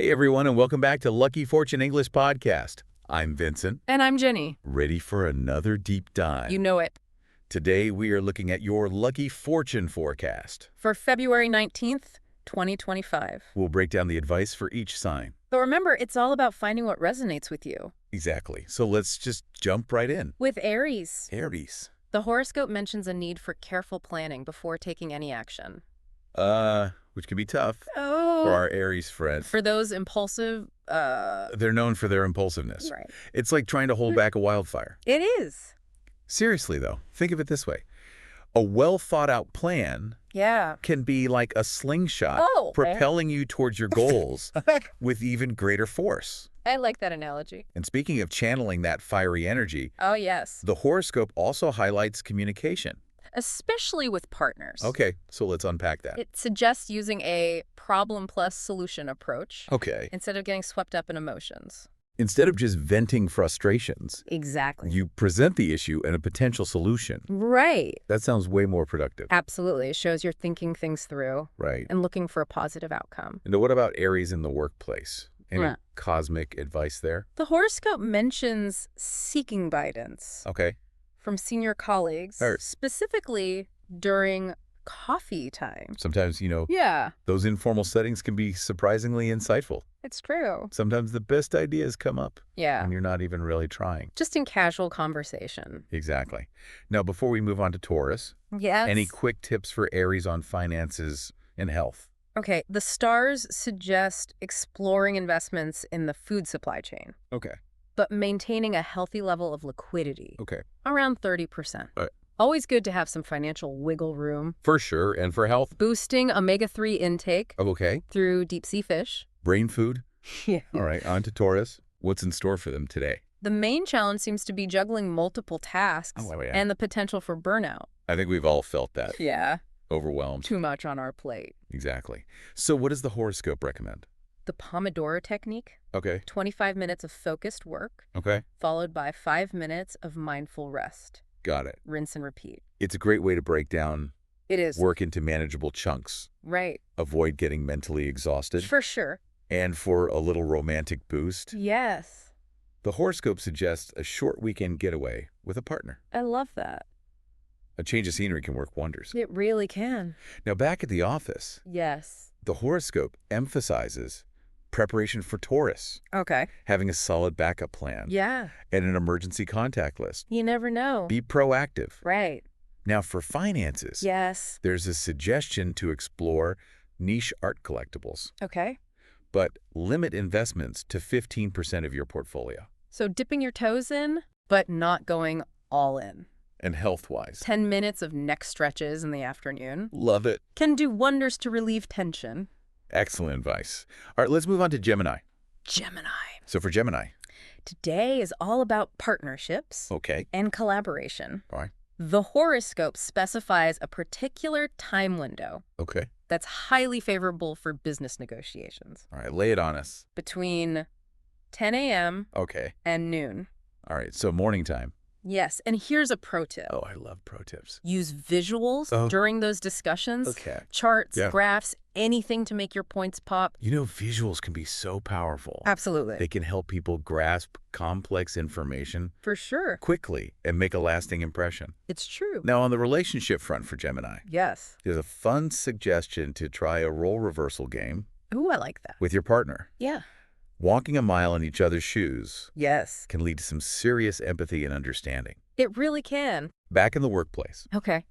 Hey everyone, and welcome back to Lucky Fortune English Podcast. I'm Vincent. And I'm Jenny. Ready for another deep dive. You know it. Today we are looking at your Lucky Fortune forecast. For February 19th, 2025. We'll break down the advice for each sign. But remember, it's all about finding what resonates with you. Exactly. So let's just jump right in. With Aries. Aries. The horoscope mentions a need for careful planning before taking any action. Which can be tough Oh. for our Aries friends. For those impulsive, They're known for their impulsiveness. Right. It's like trying to hold back a wildfire. It is. Seriously, though, think of it this way. A well-thought-out plan Yeah. can be like a slingshot, propelling you towards your goals with even greater force. I like that analogy. And speaking of channeling that fiery energy, Oh, yes. the horoscope also highlights communication. Especially with partners. Okay, so let's unpack that. It suggests using a problem plus solution approach Okay. instead of getting swept up in emotions. Instead of just venting frustrations, Exactly. you present the issue and a potential solution. Right. That sounds way more productive. Absolutely. It shows you're thinking things through Right. and looking for a positive outcome. And what about Aries in the workplace? Any Yeah. cosmic advice there? The horoscope mentions seeking guidance Okay. from senior colleagues, Or- specifically during coffee time. Sometimes, Yeah, those informal settings can be surprisingly insightful. it's true. Sometimes the best ideas come up Yeah, when you're not even really trying. just in casual conversation. Exactly. Now, before we move on to Taurus, Yes. any quick tips for Aries on finances and health? Okay, the stars suggest exploring investments in the food supply chain, Okay. but maintaining a healthy level of liquidity, Okay. around 30%. All right. Always good to have some financial wiggle room. For sure. And for health? Boosting omega-3 intake Okay. through deep-sea fish. Brain food? Yeah. All right. On to Taurus. What's in store for them today? The main challenge seems to be juggling multiple tasks yeah. and the potential for burnout. I think we've all felt that. Yeah. Overwhelmed. Too much on our plate. Exactly. So what does the horoscope recommend? The Pomodoro technique, Okay. 25 minutes of focused work, Okay. followed by 5 minutes of mindful rest. Got it. Rinse and repeat. It's a great way to break down It is. work into manageable chunks. Right. Avoid getting mentally exhausted. For sure. And for a little romantic boost, Yes. the horoscope suggests a short weekend getaway with a partner. I love that. A change of scenery can work wonders. It really can. Now, back at the office, Yes. the horoscope emphasizes preparation for Taurus, Okay. having a solid backup plan, Yeah. and an emergency contact list. You never know. Be proactive. Right. Now, for finances, Yes. there's a suggestion to explore niche art collectibles, Okay. but limit investments to 15% of your portfolio. So dipping your toes in, but not going all in. And health-wise, 10 minutes of neck stretches in the afternoon love it. can do wonders to relieve tension. Excellent advice. All right, let's move on to Gemini. Gemini. So for Gemini, Today is all about partnerships okay, and collaboration. all right, The horoscope specifies a particular time window okay, that's highly favorable for business negotiations all right, lay it on us. between 10 a.m. Okay, and noon. all right, so morning time. Yes, and here's a pro tip. Oh, I love pro tips. Use visuals Oh. during those discussions. Okay. Charts, Yeah. graphs, anything to make your points pop. Visuals can be so powerful. Absolutely. They can help people grasp complex information For sure. quickly and make a lasting impression. It's true. Now, on the relationship front for Gemini, Yes. there's a fun suggestion to try a role reversal game Ooh, I like that. with your partner. Yeah. Walking a mile in each other's shoes Yes. can lead to some serious empathy and understanding. It really can. Back in the workplace, Okay.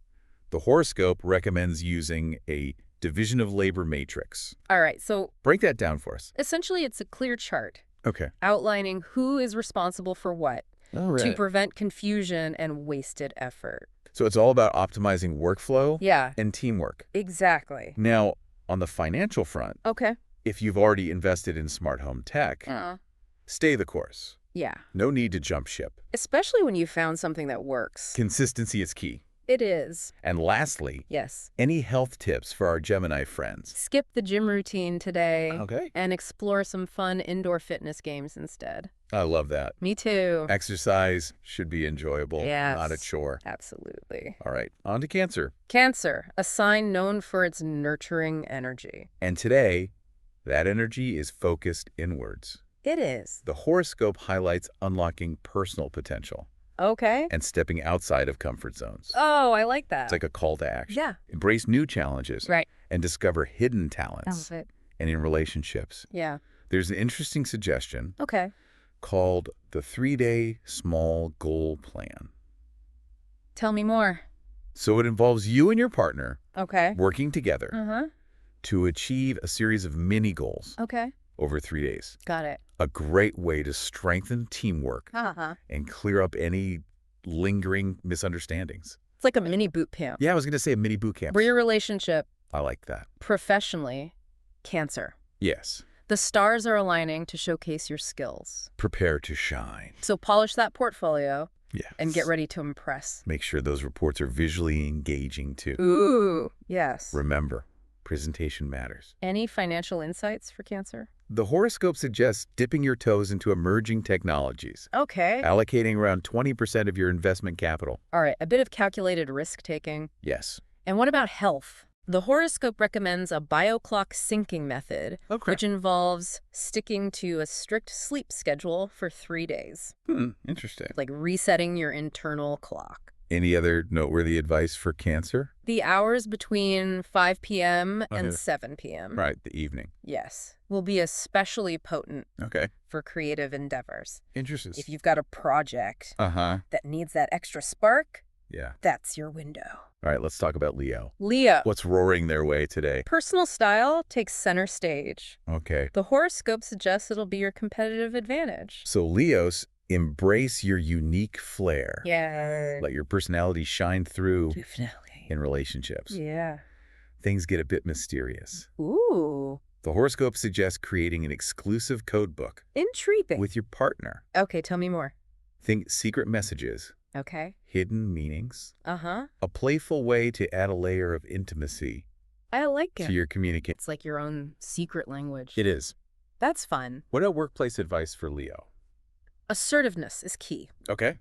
the horoscope recommends using a division of labor matrix. All right. So Break that down for us. essentially, it's a clear chart Okay. outlining who is responsible for what All to prevent confusion and wasted effort. So it's all about optimizing workflow Yeah, and teamwork. exactly. Now, on the financial front, Okay. if you've already invested in smart home tech, stay the course. Yeah. No need to jump ship. Especially when you found something that works. Consistency is key. It is. And lastly, Yes. any health tips for our Gemini friends? Skip the gym routine today Okay. and explore some fun indoor fitness games instead. I love that. Me too. Exercise should be enjoyable, Yes. not a chore. Absolutely. All right, on to Cancer. Cancer, a sign known for its nurturing energy. And today, That energy is focused inwards. It is. The horoscope highlights unlocking personal potential Okay. and stepping outside of comfort zones. Oh, I like that. It's like a call to action. Yeah. Embrace new challenges Right. and discover hidden I talents. love it. And in relationships, Yeah. there's an interesting suggestion Okay. called the 3-day small goal plan. Tell me more. So it involves you and your partner Okay. working together Uh-huh. to achieve a series of mini goals Okay. over 3 days. Got it. A great way to strengthen teamwork Uh-huh. and clear up any lingering misunderstandings. It's like a mini boot camp. Yeah, I was going to say a mini boot camp. For your relationship, I like that. professionally, Cancer. Yes. The stars are aligning to showcase your skills. Prepare to shine. So polish that portfolio Yes. and get ready to impress. Make sure those reports are visually engaging too. Ooh. Yes. Remember, presentation matters. Any financial insights for Cancer? The horoscope suggests dipping your toes into emerging technologies, Okay. allocating around 20% of your investment capital. All right. A bit of calculated risk-taking. Yes. And what about health? The horoscope recommends a bioclock syncing method, which involves sticking to a strict sleep schedule for 3 days. Interesting. Like resetting your internal clock. Any other noteworthy advice for Cancer? The hours between 5 p.m. and Okay. 7 p.m. Right, the evening. Yes, will be especially potent Okay. for creative endeavors. Interesting. If you've got a project Uh-huh. that needs that extra spark, Yeah. that's your window. All right, let's talk about Leo. Leo. What's roaring their way today? Personal style takes center stage. Okay. The horoscope suggests it'll be your competitive advantage. So Leos, embrace your unique flair. Yeah. Let your personality shine through Definitely. in relationships. Yeah. Things get a bit mysterious. Ooh. The horoscope suggests creating an exclusive code book Intriguing. with your partner. Okay, tell me more. Think secret messages, Okay. hidden meanings, Uh-huh. a playful way to add a layer of intimacy I like to it. your communication. It's like your own secret language. It is. That's fun. What about workplace advice for Leo? Assertiveness is key, Okay.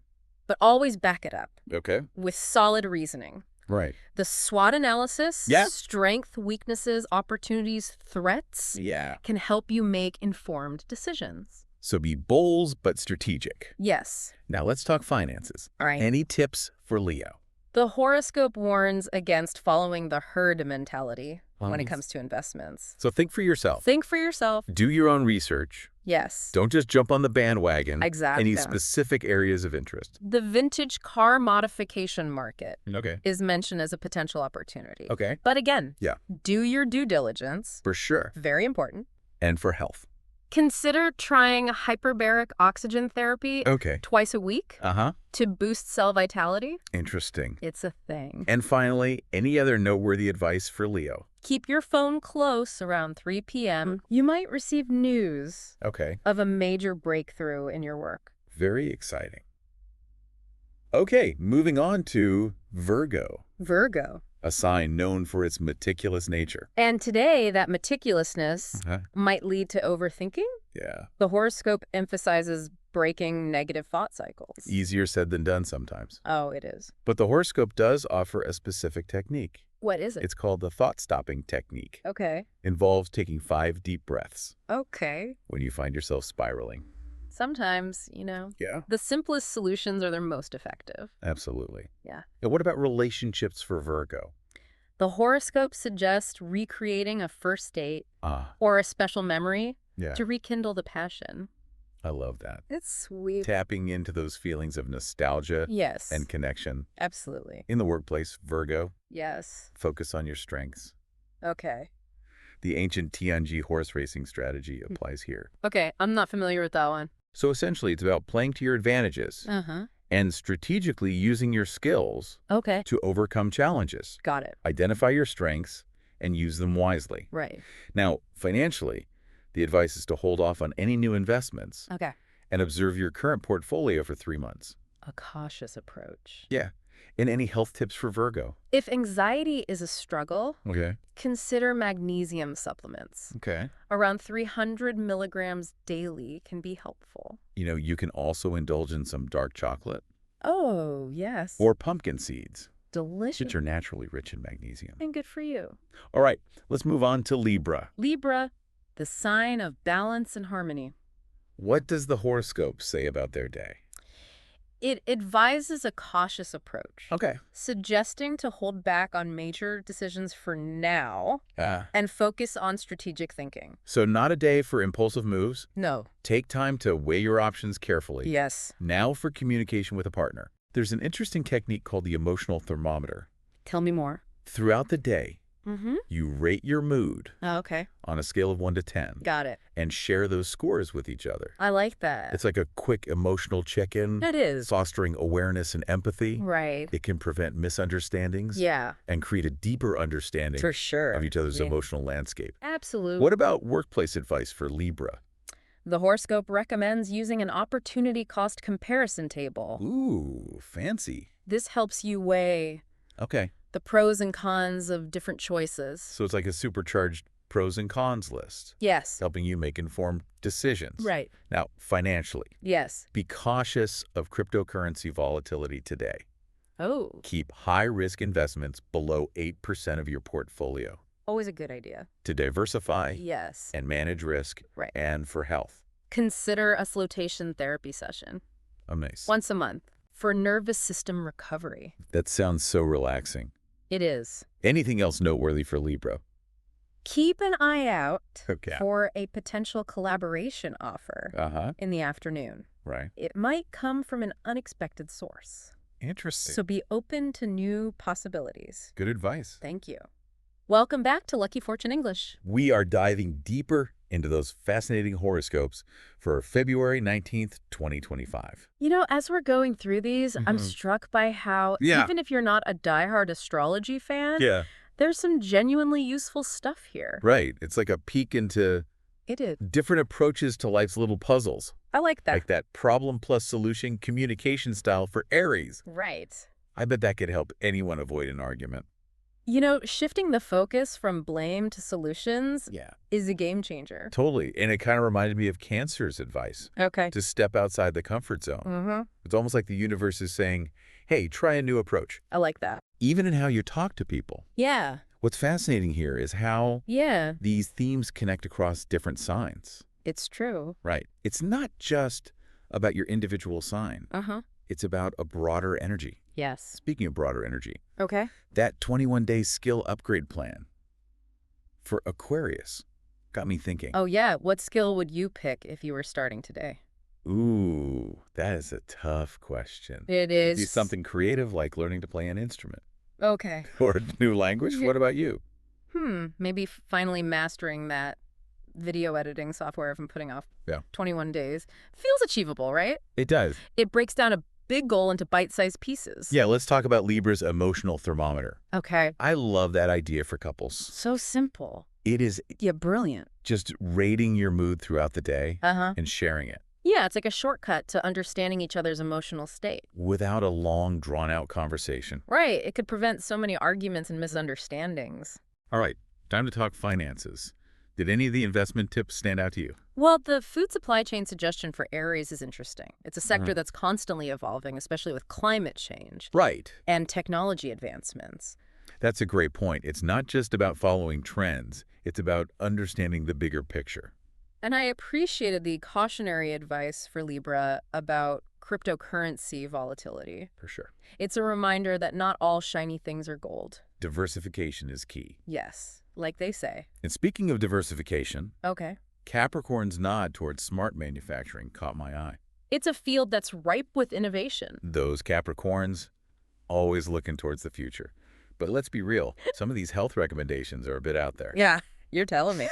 but always back it up Okay. with solid reasoning. Right. The SWOT analysis, Yeah. strength, weaknesses, opportunities, threats, Yeah. can help you make informed decisions. So be bold but strategic. Yes. Now let's talk finances. All right. Any tips for Leo? The horoscope warns against following the herd mentality when it Nice. comes to investments. So think for yourself. Think for yourself. Do your own research. Yes. Don't just jump on the bandwagon. Exactly. Any specific areas of interest. The vintage car modification market Okay. is mentioned as a potential opportunity. Okay. But again, Yeah. do your due diligence. For sure. Very important. And for health. Consider trying hyperbaric oxygen therapy Okay. twice a week Uh-huh. to boost cell vitality. Interesting. It's a thing. And finally, any other noteworthy advice for Leo? Keep your phone close around 3 p.m. You might receive news Okay. of a major breakthrough in your work. Very exciting. Okay, moving on to Virgo, Virgo. a sign known for its meticulous nature. And today, that meticulousness Uh-huh. might lead to overthinking. Yeah. The horoscope emphasizes breaking negative thought cycles. Easier said than done sometimes. Oh, it is. But the horoscope does offer a specific technique. What is it? It's called the thought-stopping technique. Okay. Involves taking 5 deep breaths Okay. when you find yourself spiraling. Sometimes, Yeah. the simplest solutions are the most effective. Absolutely. Yeah. And what about relationships for Virgo? The horoscope suggests recreating a first date Ah, or a special memory yeah. to rekindle the passion. I love that. It's sweet. Tapping into those feelings of nostalgia Yes. and connection. Absolutely. In the workplace, Virgo, Yes. focus on your strengths. Okay. The ancient Tianji horse racing strategy applies here. Okay. I'm not familiar with that one. So essentially, it's about playing to your advantages Uh-huh. and strategically using your skills Okay. to overcome challenges. Got it. Identify your strengths and use them wisely. Right. Now, financially, the advice is to hold off on any new investments Okay. and observe your current portfolio for 3 months. A cautious approach. Yeah. And any health tips for Virgo? If anxiety is a struggle, Okay. consider magnesium supplements. Okay. Around 300 milligrams daily can be helpful. You can also indulge in some dark chocolate Oh, yes. or pumpkin seeds, delicious. which are naturally rich in magnesium. And good for you. All right, let's move on to Libra. Libra, the sign of balance and harmony. What does the horoscope say about their day? It advises a cautious approach, Okay. suggesting to hold back on major decisions for now and focus on strategic thinking. So not a day for impulsive moves? No. Take time to weigh your options carefully. Yes. Now for communication with a partner. There's an interesting technique called the emotional thermometer. Tell me more. Throughout the day, you rate your mood Okay. on a scale of 1 to 10. Got it. And share those scores with each other. I like that. It's like a quick emotional check-in. It is. Fostering awareness and empathy. Right. It can prevent misunderstandings. Yeah. And create a deeper understanding For sure. of each other's emotional landscape. Absolutely. What about workplace advice for Libra? The horoscope recommends using an opportunity cost comparison table. Ooh, fancy. This helps you weigh the pros and cons of different choices. So it's like a supercharged pros and cons list. Yes. Helping you make informed decisions. Right. Now, financially. Yes. Be cautious of cryptocurrency volatility today. Oh. Keep high-risk investments below 8% of your portfolio. Always a good idea. To diversify Yes. and manage risk and for health. Consider a flotation therapy session. Amazing. Once a month for nervous system recovery. That sounds so relaxing. It is. Anything else noteworthy for Libra? Keep an eye out for a potential collaboration offer in the afternoon. Right. It might come from an unexpected source. Interesting. So be open to new possibilities. Good advice. Thank you. Welcome back to Lucky Fortune English. We are diving deeper into those fascinating horoscopes for February 19th, 2025. You know, as we're going through these, I'm struck by how even if you're not a diehard astrology fan, there's some genuinely useful stuff here. Right. It's like a peek into different approaches to life's little puzzles. I like that. Like that problem plus solution communication style for Aries. Right. I bet that could help anyone avoid an argument. You know, shifting the focus from blame to solutions is a game changer. Totally. And it kind of reminded me of Cancer's advice. Okay. To step outside the comfort zone. It's almost like the universe is saying, hey, try a new approach. I like that. Even in how you talk to people. Yeah. What's fascinating here is how these themes connect across different signs. It's true. Right. It's not just about your individual sign. It's about a broader energy. Yes. Speaking of broader energy. Okay. That 21-day skill upgrade plan for Aquarius got me thinking. Oh, yeah. What skill would you pick if you were starting today? Ooh, that is a tough question. It is. Do something creative like learning to play an instrument. Okay. Or a new language. What about you? Maybe finally mastering that video editing software I've been putting off 21 days. Feels achievable, right? It does. It breaks down a big goal into bite-sized pieces. Yeah, let's talk about Libra's emotional thermometer. Okay. I love that idea for couples. So simple. It is brilliant. Just rating your mood throughout the day and sharing it. Yeah, it's like a shortcut to understanding each other's emotional state. Without a long, drawn-out conversation. Right. It could prevent so many arguments and misunderstandings. All right, time to talk finances. Did any of the investment tips stand out to you? Well, the food supply chain suggestion for Aries is interesting. It's a sector that's constantly evolving, especially with climate change. Right. And technology advancements. That's a great point. It's not just about following trends. It's about understanding the bigger picture. And I appreciated the cautionary advice for Libra about cryptocurrency volatility. For sure. It's a reminder that not all shiny things are gold. Diversification is key. Yes, like they say. And speaking of diversification, Capricorn's nod towards smart manufacturing caught my eye. It's a field that's ripe with innovation. Those Capricorns, always looking towards the future. But let's be real, some of these health recommendations are a bit out there. Yeah, you're telling me.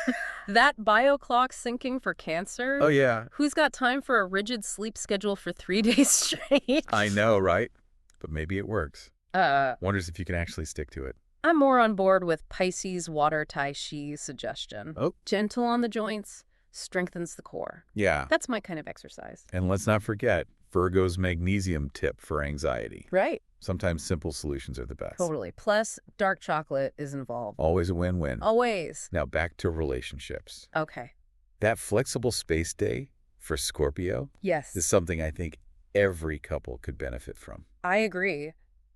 That bio clock syncing for Cancer? Oh, yeah. Who's got time for a rigid sleep schedule for 3 days straight? I know, right? But maybe it works. Wonders if you can actually stick to it. I'm more on board with Pisces water tai chi suggestion. Oh. Gentle on the joints, strengthens the core. Yeah. That's my kind of exercise. And let's not forget Virgo's magnesium tip for anxiety. Right. Sometimes simple solutions are the best. Totally. Plus, dark chocolate is involved. Always a win-win. Always. Now back to relationships. Okay. That flexible space day for Scorpio is something I think every couple could benefit from. I agree.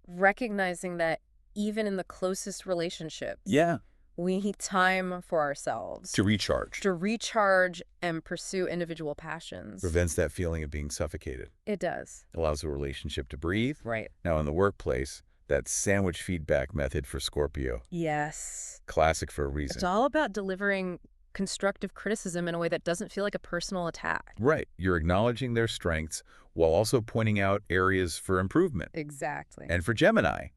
Recognizing that even in the closest relationships, We need time for ourselves. To recharge. To recharge and pursue individual passions. Prevents that feeling of being suffocated. It does. Allows the relationship to breathe. Right. Now, in the workplace, that sandwich feedback method for Scorpio. Yes. Classic for a reason. It's all about delivering constructive criticism in a way that doesn't feel like a personal attack. Right. You're acknowledging their strengths while also pointing out areas for improvement. Exactly. And for Gemini,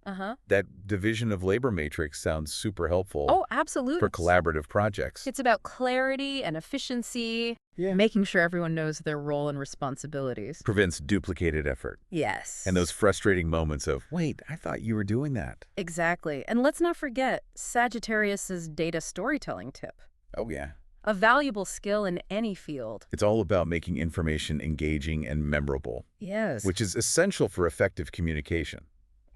that division of labor matrix sounds super helpful. Oh, absolutely. For collaborative projects. It's about clarity and efficiency, making sure everyone knows their role and responsibilities. Prevents duplicated effort. Yes. And those frustrating moments of, wait, I thought you were doing that. Exactly. And let's not forget Sagittarius's data storytelling tip. Oh, yeah. A valuable skill in any field. It's all about making information engaging and memorable. Yes. Which is essential for effective communication.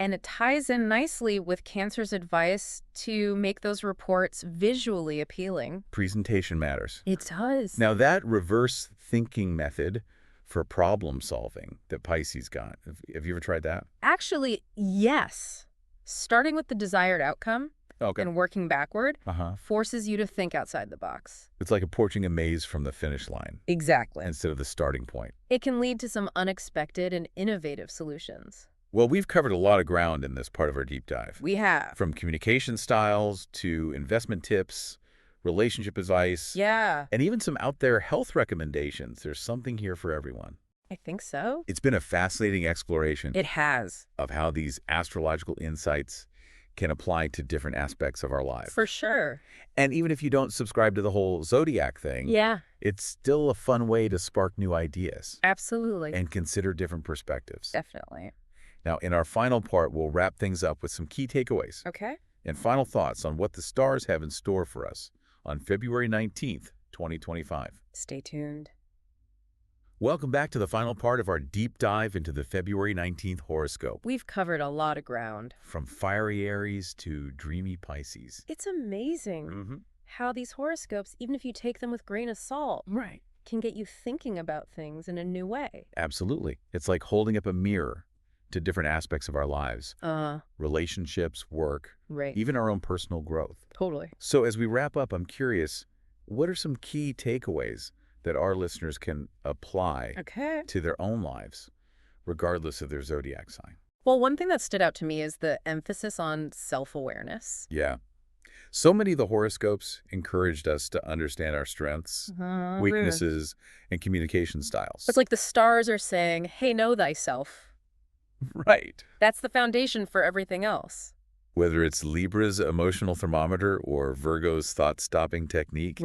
And it ties in nicely with Cancer's advice to make those reports visually appealing. Presentation matters. It does. Now, that reverse thinking method for problem solving that Pisces got, have you ever tried that? Actually, yes. Starting with the desired outcome and working backward forces you to think outside the box. It's like approaching a maze from the finish line. Exactly. Instead of the starting point. It can lead to some unexpected and innovative solutions. Well, we've covered a lot of ground in this part of our deep dive. We have. From communication styles to investment tips, relationship advice. Yeah. And even some out there health recommendations. There's something here for everyone. I think so. It's been a fascinating exploration. It has. Of how these astrological insights can apply to different aspects of our lives. For sure. And even if you don't subscribe to the whole Zodiac thing, it's still a fun way to spark new ideas. Absolutely. And consider different perspectives. Definitely. Now, in our final part, we'll wrap things up with some key takeaways. Okay. And final thoughts on what the stars have in store for us on February 19th, 2025. Stay tuned. Welcome back to the final part of our deep dive into the February 19th horoscope. We've covered a lot of ground. From fiery Aries to dreamy Pisces. It's amazing how these horoscopes, even if you take them with a grain of salt, can get you thinking about things in a new way. Absolutely. It's like holding up a mirror to different aspects of our lives. Relationships, work, even our own personal growth. Totally. So as we wrap up, I'm curious, what are some key takeaways that our listeners can apply to their own lives, regardless of their zodiac sign? Well, one thing that stood out to me is the emphasis on self-awareness. Yeah. So many of the horoscopes encouraged us to understand our strengths, weaknesses, and communication styles. It's like the stars are saying, hey, know thyself. Right. That's the foundation for everything else. Whether it's Libra's emotional thermometer or Virgo's thought-stopping technique,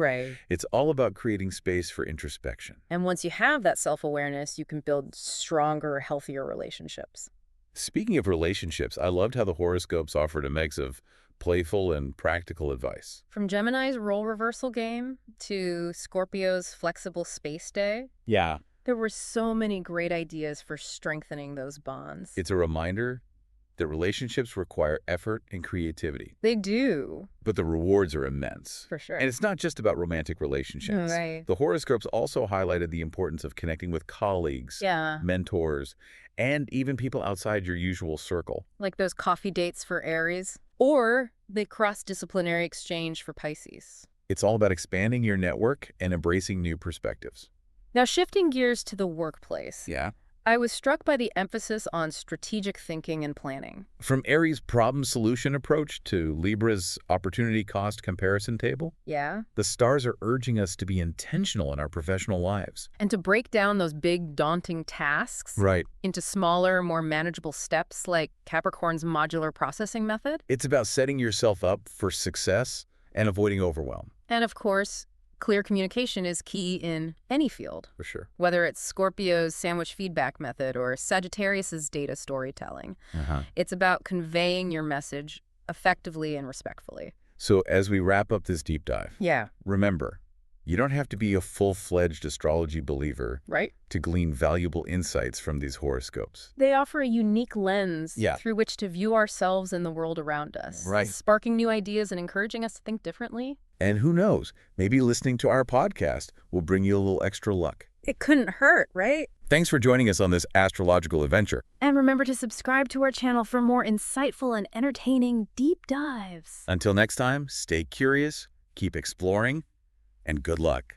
it's all about creating space for introspection. And once you have that self-awareness, you can build stronger, healthier relationships. Speaking of relationships, I loved how the horoscopes offered a mix of playful and practical advice. From Gemini's role reversal game to Scorpio's flexible space day. Yeah. There were so many great ideas for strengthening those bonds. It's a reminder that relationships require effort and creativity. They do. But the rewards are immense. For sure. And it's not just about romantic relationships. The horoscopes also highlighted the importance of connecting with colleagues, mentors, and even people outside your usual circle. Like those coffee dates for Aries. Or the cross-disciplinary exchange for Pisces. It's all about expanding your network and embracing new perspectives. Now, shifting gears to the workplace. Yeah. I was struck by the emphasis on strategic thinking and planning. From Aries' problem-solution approach to Libra's opportunity-cost comparison table, the stars are urging us to be intentional in our professional lives. And to break down those big, daunting tasks into smaller, more manageable steps like Capricorn's modular processing method. It's about setting yourself up for success and avoiding overwhelm. And of course, clear communication is key in any field. For sure. Whether it's Scorpio's sandwich feedback method or Sagittarius's data storytelling. It's about conveying your message effectively and respectfully. So as we wrap up this deep dive, remember, you don't have to be a full-fledged astrology believer to glean valuable insights from these horoscopes. They offer a unique lens through which to view ourselves and the world around us, sparking new ideas and encouraging us to think differently. And who knows, maybe listening to our podcast will bring you a little extra luck It couldn't hurt, right? Thanks for joining us on this astrological adventure. And remember to subscribe to our channel for more insightful and entertaining deep dives. Until next time, stay curious, keep exploring, and good luck.